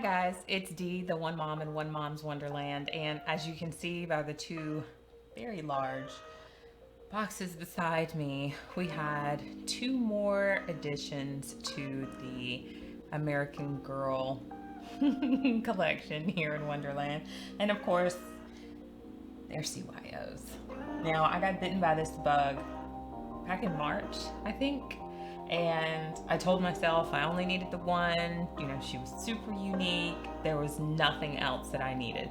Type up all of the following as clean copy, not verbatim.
guys, it's Dee, the one mom in one mom's wonderland, and as you can see by the two very large boxes beside me, we had two more additions to the American Girl collection here in Wonderland, and of course, they're CYOs. Now, I got bitten by this bug back in March, I think. And I told myself I only needed the one, she was super unique. There was nothing else that I needed.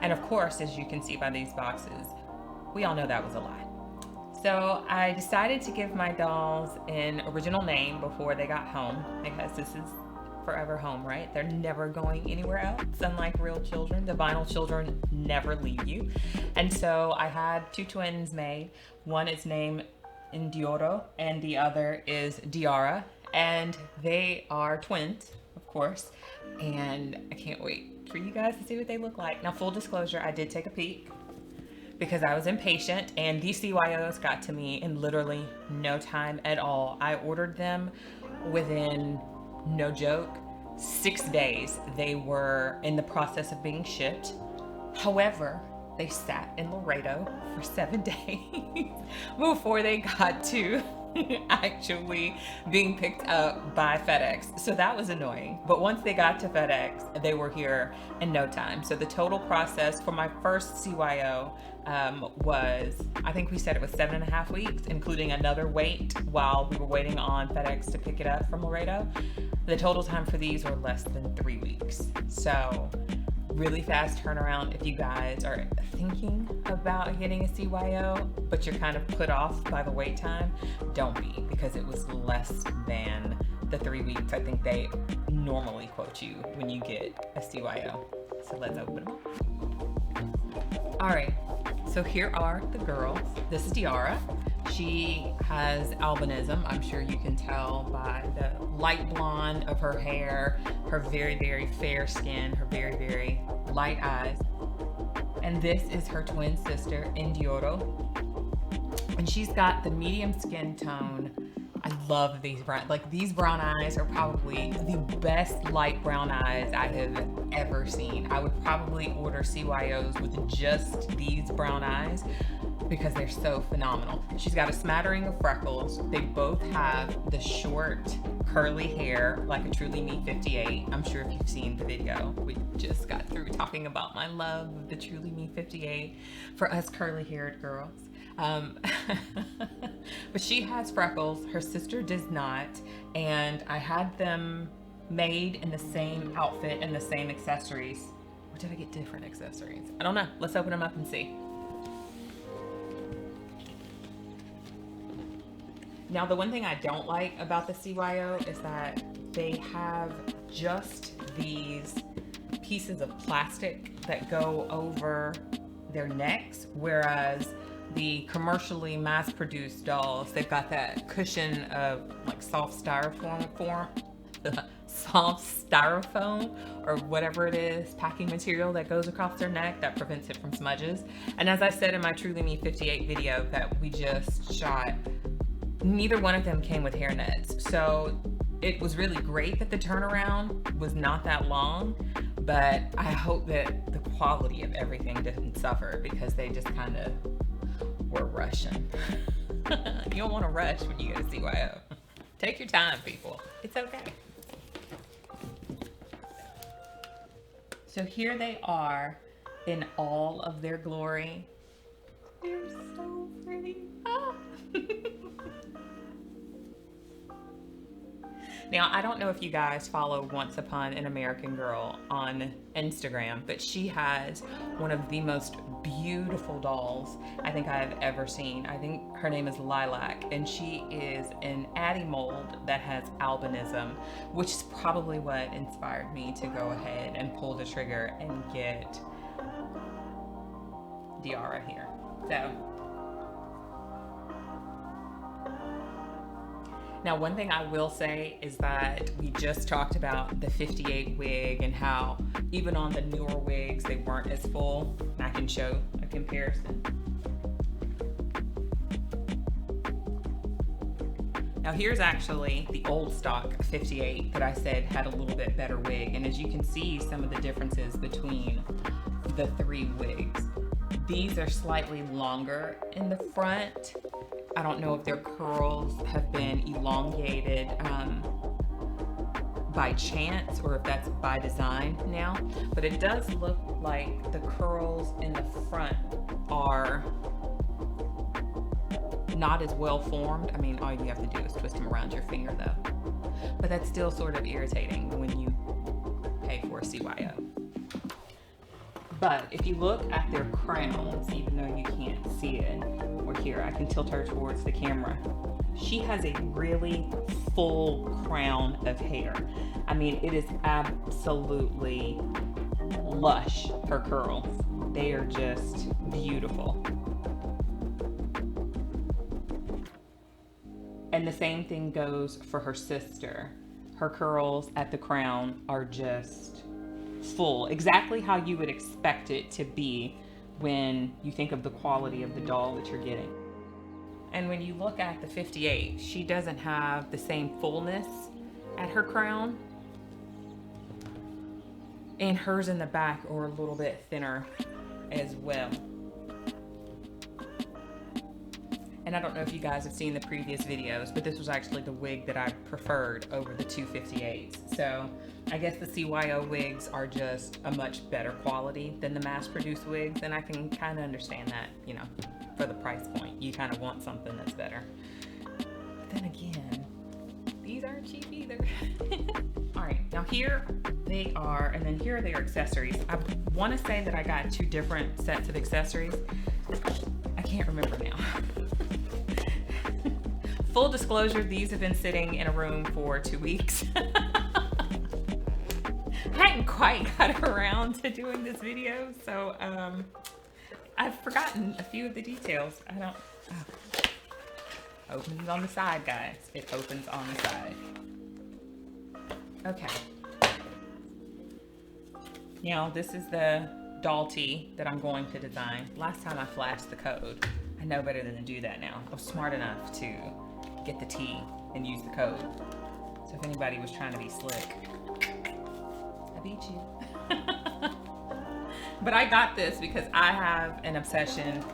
And of course, as you can see by these boxes, we all know that was a lie. So I decided to give my dolls an original name before they got home, because this is forever home, right? They're never going anywhere else. Unlike real children, the vinyl children never leave you. And so I had two twins made. One is named Indioro and the other is Diara, and they are twins, of course, and I can't wait for you guys to see what they look like. Now, full disclosure, I did take a peek because I was impatient, and these CYOs got to me in literally no time at all. I ordered them within, no joke, 6 days. They were in the process of being shipped. However, they sat in Laredo for 7 days before they got to actually being picked up by FedEx. So that was annoying. But once they got to FedEx, they were here in no time. So the total process for my first CYO was, I think we said it was 7.5 weeks, including another wait while we were waiting on FedEx to pick it up from Laredo. The total time for these were less than 3 weeks. So really fast turnaround if you guys are thinking about getting a CYO, but you're kind of put off by the wait time. Don't be, because it was less than the 3 weeks I think they normally quote you when you get a CYO. So let's open them up. All right, so here are the girls. This is Diara. She has albinism. I'm sure you can tell by the light blonde of her hair, her very, very fair skin, her very, very light eyes. And this is her twin sister, Indioro. And she's got the medium skin tone. I love these brown, these brown eyes are probably the best light brown eyes I have ever seen. I would probably order CYOs with just these brown eyes because they're so phenomenal. She's got a smattering of freckles. They both have the short curly hair like a Truly Me 58. I'm sure if you've seen the video, we just got through talking about my love of the Truly Me 58 for us curly haired girls. But she has freckles, her sister does not, and I had them made in the same outfit and the same accessories. Or did I get different accessories? I don't know. Let's open them up and see. Now, the one thing I don't like about the CYO is that they have just these pieces of plastic that go over their necks, whereas the commercially mass-produced dolls, they've got that cushion of soft styrofoam or whatever it is, packing material that goes across their neck that prevents it from smudges. And as I said in my Truly Me 58 video that we just shot, neither one of them came with hairnets. So it was really great that the turnaround was not that long, but I hope that the quality of everything didn't suffer because they just kind of were rushing. You don't want to rush when you get a CYO. Take your time, people. It's okay. So here they are in all of their glory. They're so pretty. Ah. Now, I don't know if you guys follow Once Upon an American Girl on Instagram, but she has one of the most beautiful dolls I think I've ever seen. I think her name is Lilac, and she is an Addie mold that has albinism, which is probably what inspired me to go ahead and pull the trigger and get Diara here. So now, one thing I will say is that we just talked about the 58 wig and how even on the newer wigs, they weren't as full. I can show a comparison. Now here's actually the old stock 58 that I said had a little bit better wig. And as you can see, some of the differences between the 3 wigs. These are slightly longer in the front. I don't know if their curls have been elongated by chance or if that's by design now, but it does look like the curls in the front are not as well formed. I mean, all you have to do is twist them around your finger though. But that's still sort of irritating when you pay for a CYO. But if you look at their crowns, even though you can't see it, or here, I can tilt her towards the camera. She has a really full crown of hair. I mean, it is absolutely lush, her curls. They are just beautiful. And the same thing goes for her sister. Her curls at the crown are just full, exactly how you would expect it to be when you think of the quality of the doll that you're getting. And when you look at the 58, she doesn't have the same fullness at her crown. And hers in the back are a little bit thinner as well. And I don't know if you guys have seen the previous videos, but this was actually the wig that I preferred over the 258s. So I guess the CYO wigs are just a much better quality than the mass-produced wigs, and I can kind of understand that, you know, for the price point. You kind of want something that's better. But then again, these aren't cheap either. All right, now here they are, and then here are their accessories. I want to say that I got 2 different sets of accessories. I can't remember now. Full disclosure, these have been sitting in a room for 2 weeks. I hadn't quite got around to doing this video, so I've forgotten a few of the details. I don't, opens on the side, guys. It opens on the side. Okay. Now, this is the doll tee that I'm going to design. Last time I flashed the code. I know better than to do that now. I was smart enough to get the tee and use the code. So if anybody was trying to be slick, I beat you. But I got this because I have an obsession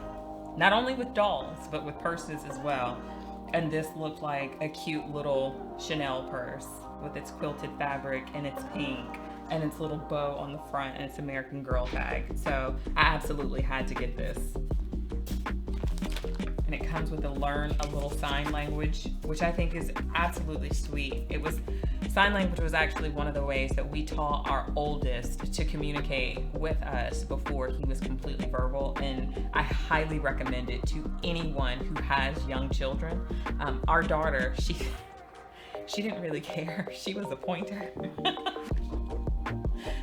not only with dolls, but with purses as well. And this looked like a cute little Chanel purse with its quilted fabric and its pink and its little bow on the front and its American Girl tag. So I absolutely had to get this. And it comes with a learn a little sign language, which I think is absolutely sweet. Sign language was actually one of the ways that we taught our oldest to communicate with us before he was completely verbal, and I highly recommend it to anyone who has young children. Our daughter, she didn't really care. She was a pointer.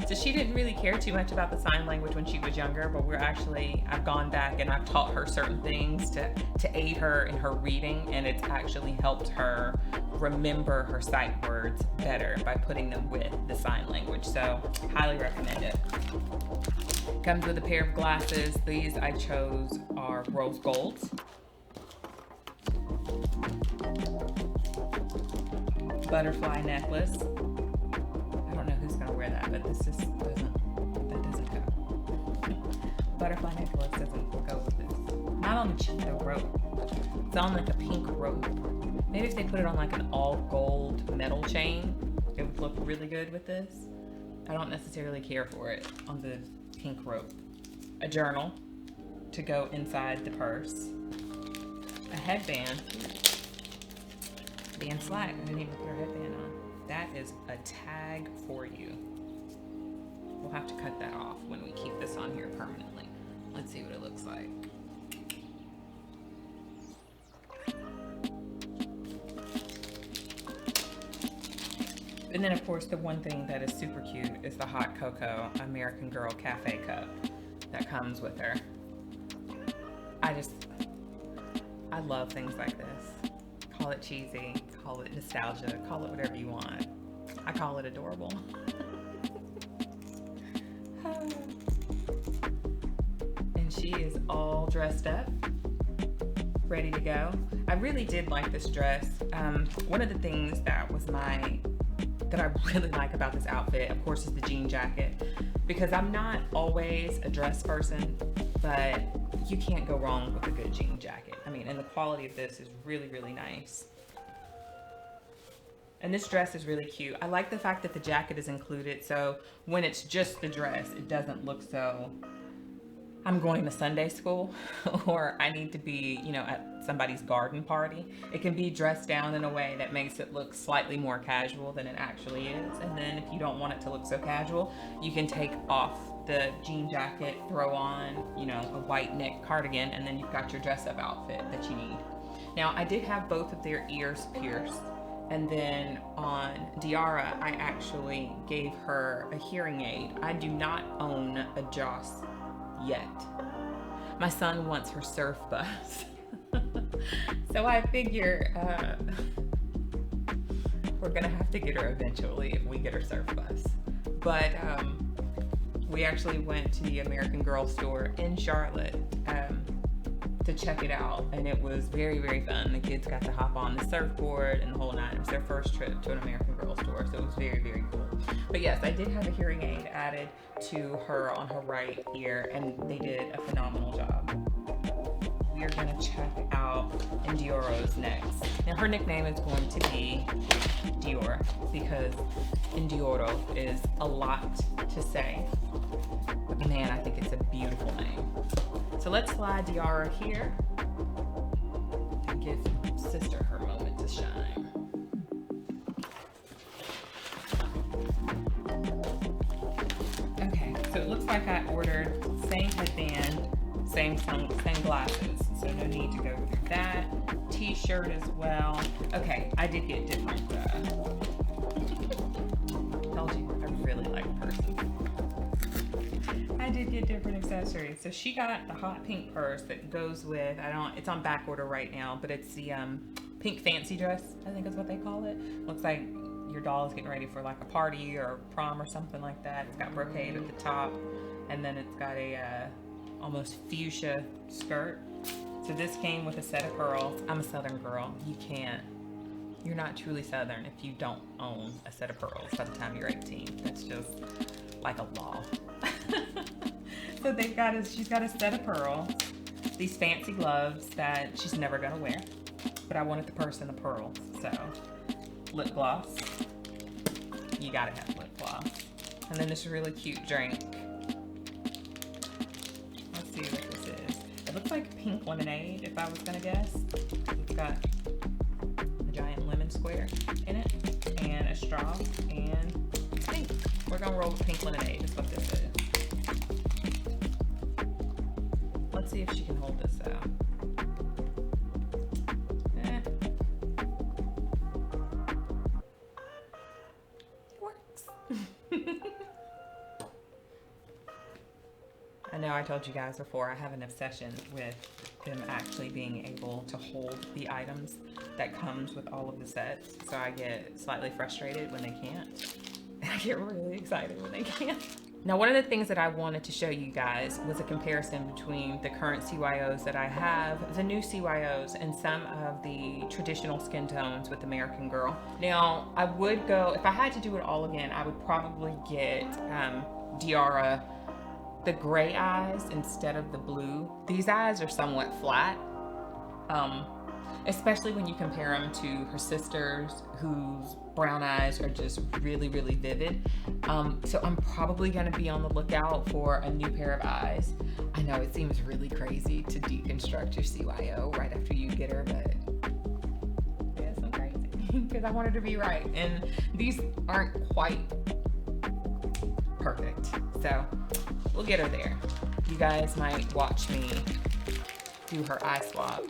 So she didn't really care too much about the sign language when she was younger, but I've gone back and I've taught her certain things to aid her in her reading, and it's actually helped her remember her sight words better by putting them with the sign language. So highly recommend it. Comes with a pair of glasses. These I chose are rose gold. Butterfly necklace. I don't know who's gonna wear that, but this just doesn't go. Butterfly necklace doesn't go with this. Not on the rope. It's on like a pink rope. Maybe if they put it on like an all gold metal chain, it would look really good with this. I don't necessarily care for it on the pink rope. A journal to go inside the purse. A headband. Being slack, I didn't even put her headband on. That is a tag for you. We'll have to cut that off when we keep this on here permanently. Let's see what it looks like. And then of course the one thing that is super cute is the hot cocoa American Girl cafe cup that comes with her. I love things like this. Call it cheesy, call it nostalgia, call it whatever you want. I call it adorable. And she is all dressed up, ready to go. I really did like this dress. One of the things that I really like about this outfit, of course, is the jean jacket, because I'm not always a dress person, but you can't go wrong with a good jean jacket. I mean, and the quality of this is really, really nice. And this dress is really cute. I like the fact that the jacket is included, so when it's just the dress, it doesn't look so, I'm going to Sunday school or I need to be, at somebody's garden party. It can be dressed down in a way that makes it look slightly more casual than it actually is. And then if you don't want it to look so casual, you can take off the jean jacket, throw on, a white knit cardigan, and then you've got your dress up outfit that you need. Now, I did have both of their ears pierced. And then on Diara, I actually gave her a hearing aid. I do not own a Joss yet. My son wants her surf bus. So I figure we're gonna have to get her eventually if we get her surf bus. But we actually went to the American Girl store in Charlotte to check it out, and it was very, very fun. The kids got to hop on the surfboard and the whole nine. It was their first trip to an American Girl store, so it was very, very cool. But yes, I did have a hearing aid added to her on her right ear, and they did a phenomenal job. We are gonna check out Indioro's next. Now her nickname is going to be Dior, because Indioro is a lot to say. But man, I think it's a beautiful name. So let's slide Diara here and give sister her moment to shine. Okay, so it looks like I ordered same headband, same glasses, so no need to go through that. T-shirt as well. Okay, I did get different. Told you, I really like purses. I did get different accessories. So she got the hot pink purse that goes with, it's on back order right now, but it's the pink fancy dress, I think is what they call it. Looks like your doll is getting ready for like a party or prom or something like that. It's got brocade at the top, and then it's got a almost fuchsia skirt. So this came with a set of pearls. I'm a Southern girl. You're not truly Southern if you don't own a set of pearls by the time you're 18. That's just like a law. So she's got a set of pearls, these fancy gloves that she's never gonna wear, but I wanted the purse and the pearls. So lip gloss, you gotta have lip gloss, and then this really cute drink. Let's see what this is. It looks like pink lemonade, if I was gonna guess. It's got a giant lemon square in it and a straw and pink. We're gonna roll with pink lemonade is what this is. Let's see if she can hold this out. It works. I know I told you guys before, I have an obsession with them actually being able to hold the items that comes with all of the sets. So I get slightly frustrated when they can't. And I get really excited when they can. Now, one of the things that I wanted to show you guys was a comparison between the current CYOs that I have, the new CYOs, and some of the traditional skin tones with American Girl. Now, I would go, if I had to do it all again, I would probably get Diara the gray eyes instead of the blue. These eyes are somewhat flat. Especially when you compare them to her sisters, whose brown eyes are just really, really vivid. So I'm probably gonna be on the lookout for a new pair of eyes. I know it seems really crazy to deconstruct your CYO right after you get her, but yes, I'm crazy because I wanted to be right. And these aren't quite perfect. So we'll get her there. You guys might watch me do her eye swap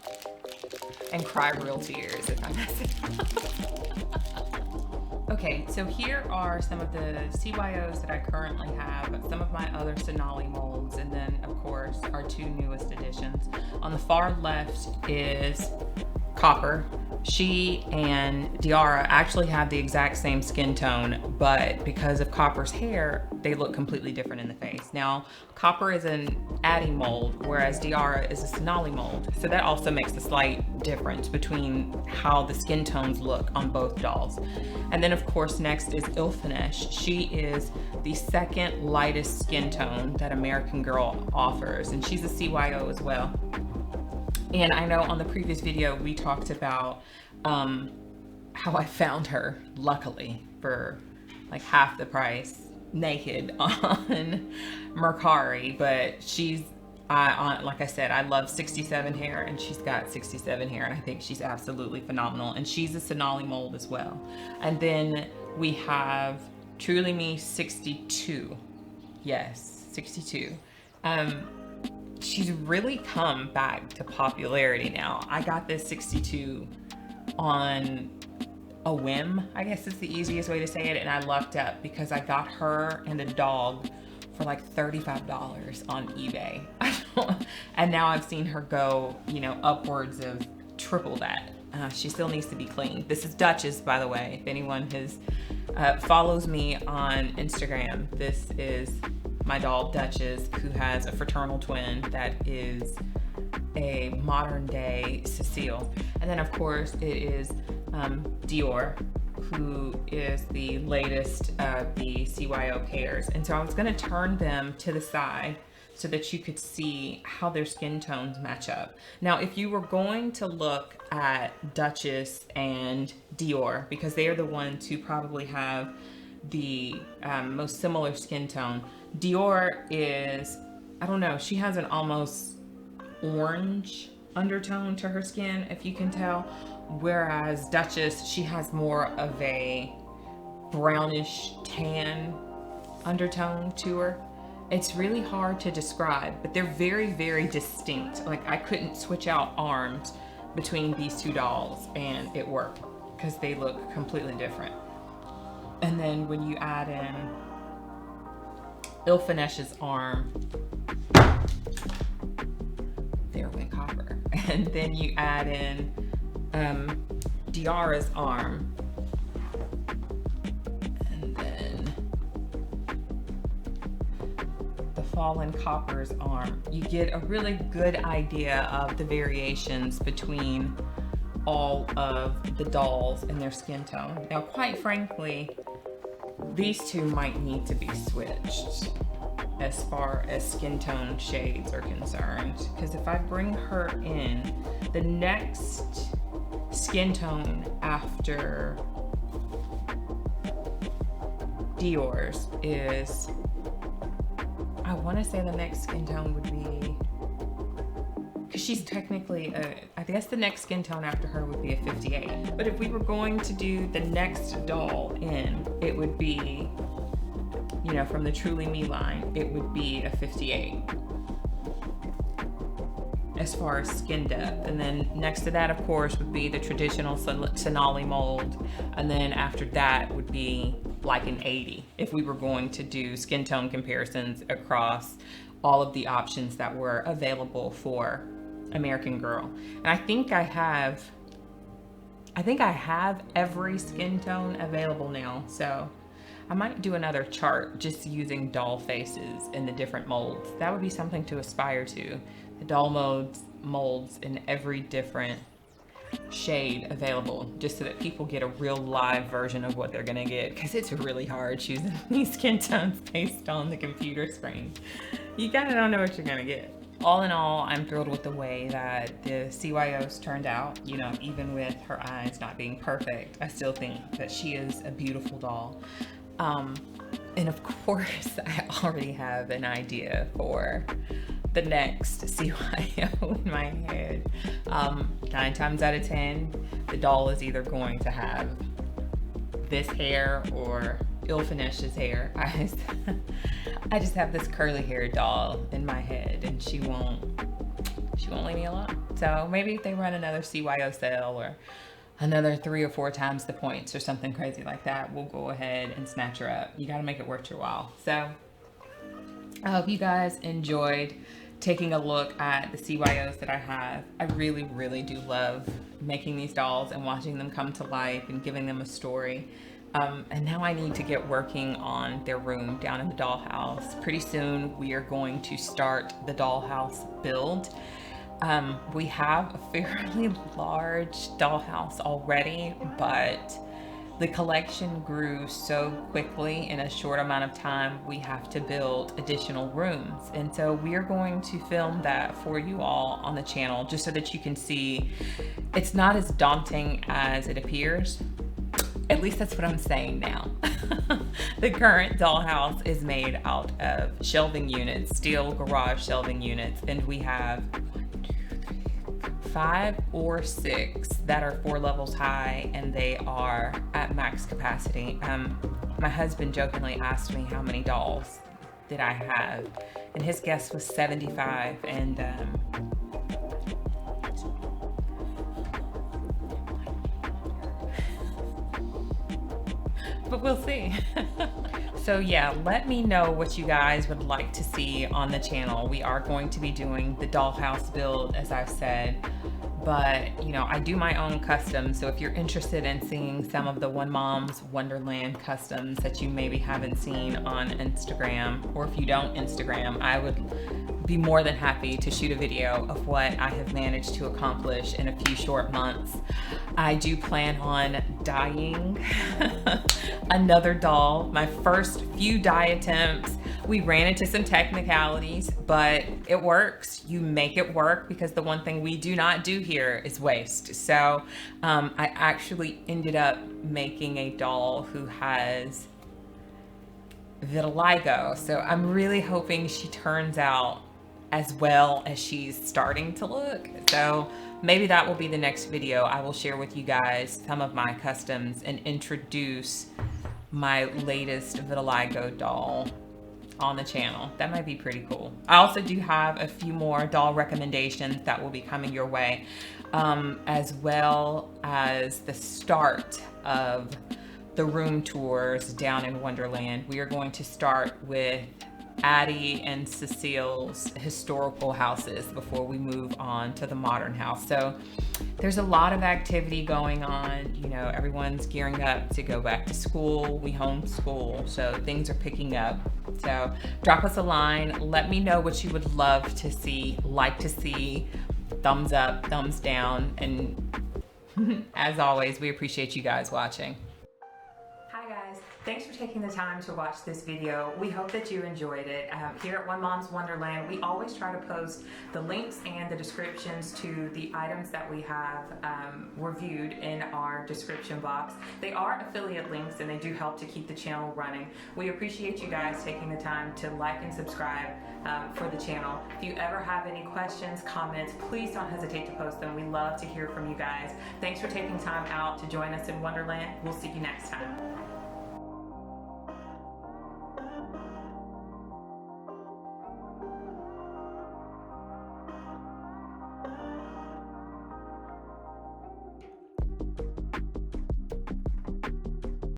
and cry real tears if I mess it up. Okay, so here are some of the CYOs that I currently have, some of my other Sonali molds, and then of course our two newest additions. On the far left is Copper, She and Diara actually have the exact same skin tone, but because of Copper's hair, they look completely different in the face. Now, Copper is an Addie mold, whereas Diara is a Sonali mold. So that also makes a slight difference between how the skin tones look on both dolls. And then of course, next is Ilfinesh. She is the second lightest skin tone that American Girl offers, and she's a CYO as well. And I know on the previous video, we talked about how I found her, luckily, for like half the price, naked on Mercari. But she's, like I said, I love 67 hair, and she's got 67 hair, and I think she's absolutely phenomenal. And she's a Sonali mold as well. And then we have Truly Me 62. Yes, 62. She's really come back to popularity now. I got this 62 on a whim, I guess is the easiest way to say it, and I lucked up because I got her and the dog for like $35 on eBay. And now I've seen her go, you know, upwards of triple that. She still needs to be cleaned. This is Duchess, by the way. If anyone has follows me on Instagram, this is my doll Duchess, who has a fraternal twin that is a modern day Cecile. And then of course it is Dior, who is the latest of the CYO pairs. And so I was gonna turn them to the side so that you could see how their skin tones match up. Now, if you were going to look at Duchess and Dior, because they are the ones who probably have the most similar skin tone, Dior is, I don't know, she has an almost orange undertone to her skin, if you can tell, whereas Duchess, she has more of a brownish tan undertone to her. It's really hard to describe, but they're very, very distinct. Like, I couldn't switch out arms between these two dolls and it worked because they look completely different. And then when you add in Ilfinesh's arm, there went Copper. And then you add in Diara's arm, and then the fallen Copper's arm, you get a really good idea of the variations between all of the dolls and their skin tone. Now, quite frankly, these two might need to be switched as far as skin tone shades are concerned, because if I bring her in, the next skin tone after Dior's is, I want to say the next skin tone would be, because she's technically I guess the next skin tone after her would be a 58. But if we were going to do the next doll in, it would be, you know, from the Truly Me line, it would be a 58 as far as skin depth. And then next to that, of course, would be the traditional Sonali mold. And then after that would be like an 80 if we were going to do skin tone comparisons across all of the options that were available for American Girl. And I think I have every skin tone available now. So I might do another chart just using doll faces in the different molds. That would be something to aspire to. The doll molds in every different shade available, just so that people get a real live version of what they're gonna get, because it's really hard choosing these skin tones based on the computer screen. You kinda don't know what you're gonna get. All in all, I'm thrilled with the way that the CYOs turned out. You know, even with her eyes not being perfect, I still think that she is a beautiful doll. And of course, I already have an idea for the next CYO in my head. 9 times out of 10, the doll is either going to have this hair or Ilfinesh's hair. I just have this curly haired doll in my head, and she won't leave me alone. So maybe if they run another CYO sale or another 3 or 4 times the points or something crazy like that, we'll go ahead and snatch her up. You got to make it worth your while. So I hope you guys enjoyed taking a look at the CYOs that I have. I really, really do love making these dolls and watching them come to life and giving them a story. And now I need to get working on their room down in the dollhouse. Pretty soon we are going to start the dollhouse build. We have a fairly large dollhouse already, but the collection grew so quickly in a short amount of time, we have to build additional rooms. And so we are going to film that for you all on the channel, just so that you can see it's not as daunting as it appears. At least that's what I'm saying now. The current dollhouse is made out of shelving units, steel garage shelving units, and we have 5 or 6 that are 4 levels high, and they are at max capacity. My husband jokingly asked me how many dolls did I have, and his guess was 75, and but we'll see. So yeah, let me know what you guys would like to see on the channel. We are going to be doing the dollhouse build, as I've said, but you know, I do my own customs. So if you're interested in seeing some of the One Mom's Wonderland customs that you maybe haven't seen on Instagram, or if you don't Instagram, I would be more than happy to shoot a video of what I have managed to accomplish in a few short months. I do plan on dyeing another doll. My first few dye attempts, we ran into some technicalities, but it works. You make it work, because the one thing we do not do here is waste. So I actually ended up making a doll who has vitiligo. So I'm really hoping she turns out as well as she's starting to look. So maybe that will be the next video. I will share with you guys some of my customs and introduce my latest vitiligo doll on the channel. That might be pretty cool. I also do have a few more doll recommendations that will be coming your way, as well as the start of the room tours down in Wonderland. We are going to start with Addie and Cecile's historical houses before we move on to the modern house. So there's a lot of activity going on. You know, everyone's gearing up to go back to school. We homeschool, so things are picking up. So drop us a line. Let me know what you would love to see, like to see, thumbs up, thumbs down. And as always, we appreciate you guys watching. Thanks for taking the time to watch this video. We hope that you enjoyed it. Here at One Mom's Wonderland, we always try to post the links and the descriptions to the items that we have reviewed in our description box. They are affiliate links, and they do help to keep the channel running. We appreciate you guys taking the time to like and subscribe for the channel. If you ever have any questions, comments, please don't hesitate to post them. We love to hear from you guys. Thanks for taking time out to join us in Wonderland. We'll see you next time.